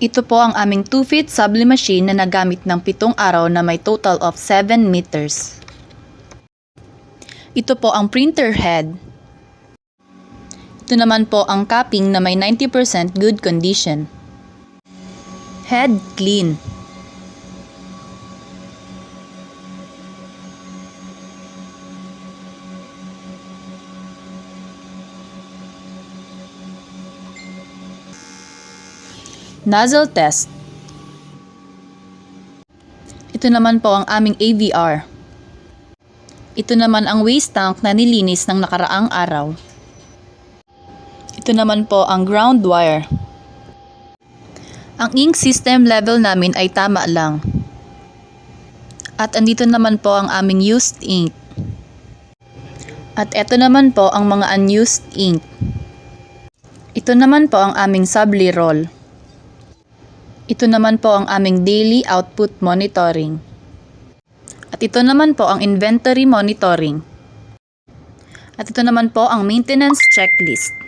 Ito po ang aming 2-feet subli machine na nagamit ng 7 araw na may total of 7 meters. Ito po ang printer head. Ito naman po ang capping na may 90% good condition. Head clean. Nozzle test. Ito naman po ang aming AVR. Ito naman ang waste tank na nilinis ng nakaraang araw. Ito naman po ang ground wire. Ang ink system level namin ay tama lang. At andito naman po ang aming used ink. At ito naman po ang mga unused ink. Ito naman po ang aming subli roll. Ito naman po ang aming daily output monitoring. At ito naman po ang inventory monitoring. At ito naman po ang maintenance checklist.